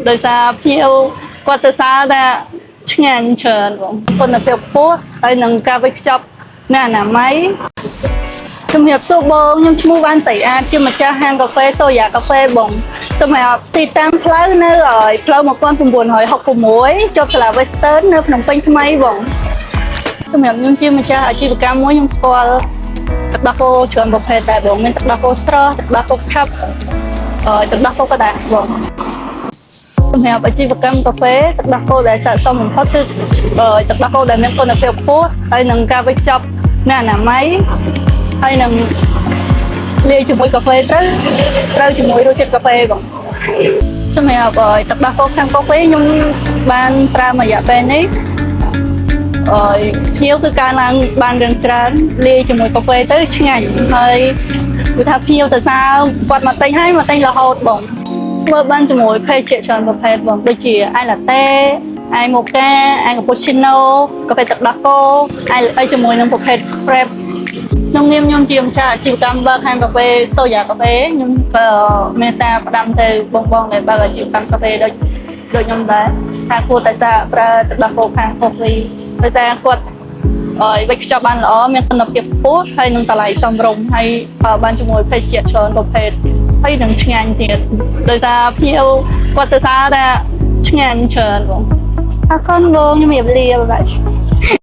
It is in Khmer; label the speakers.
Speaker 1: ដោយសារភ្ញៀវគាត់ទៅសារថាឆ្ងាញ់ច្រើនបងគុណភាពខ្ពស់ហើយនឹងការវេចខ្ចប់នៅអនាម័យជំរាបសួរបងខ្ញុំឈ្មោះវ៉ាន់សៃអាតជាម្ចាស់ហាងកាហ្វេសូយ៉ាកាហ្វេបងសម្រាប់ទីតាំងផ្លូវនៅផ្លូវ1966ជាប់សាលា Western នៅភ្នំពេញថ្មីបងសម្រាប់ខ្ញុំជាម្ចាស់អាជីវកម្មមួយខ្ញុំស្គាល់ទឹកដោះគោច្រើនប្រភេទដែរបងមានទឹកដោះគោស្រស់ទឹកដោះគោខាប់ទឹកដោះគោក៏ដែរបងសម្រាប់អាជីវកម្មកាហ្វេទឹកដោះគោដែលស័ក្តិសមបំផុតគឺទឹកដោះគោដែលមានគុណភាពខ្ពស់ហើយនឹងការវេចខ្ចប់នៅអនាម័យហើយនឹងលាយជាមួយកាហ្វេត្រូវជាមួយរសជាតិកាហ្វេបងសម្រាប់ទឹកដោះគោខាងកាហ្វេខ្ញុំបានប្រើមួយរយៈពេលនេះភ្ញៀវគឺការឡើងបានរឿងច្រើនលាយជាមួយកាហ្វេទៅឆ្ងាញ់ហើយគឺថាភ្ញៀវទៅសារគាត់មកទិញហើយមកទិញរហូតបងធ្វើបានជាមួយភេសជ្ជៈច្រើនប្រភេទបងដូចជាអាយឡាតេអាយម៉ូកាអាយកាពូឈីណូកាហ្វេទឹកដោះគោអាយជាមួយនឹងប្រភេទ Frappe ខ្ញុំជាម្ចាស់អាជីវកម្មបើកហាងកាហ្វេសូយ៉ាកាហ្វេខ្ញុំក៏មានសារផ្ដាំទៅបងដែលបើកអាជីវកម្មកាហ្វេដូចខ្ញុំដែរថាគួរតែសារប្រើទឹកដោះគោខាងកាហ្វេដោយសារគាត់វេចខ្ចប់បានល្អមានគុណភាពខ្ពស់ហើយនឹងតម្លៃសមរម្យហើយបានជាមួយភេសជ្ជៈច្រើនប្រភេទហើយនឹងឆ្ងាញ់ទៀតដោយសារភ្ញៀវគាត់ទៅសារថាឆ្ងាញ់ច្រើនបងអរគុណបងខ្ញុំរៀបលាបាយ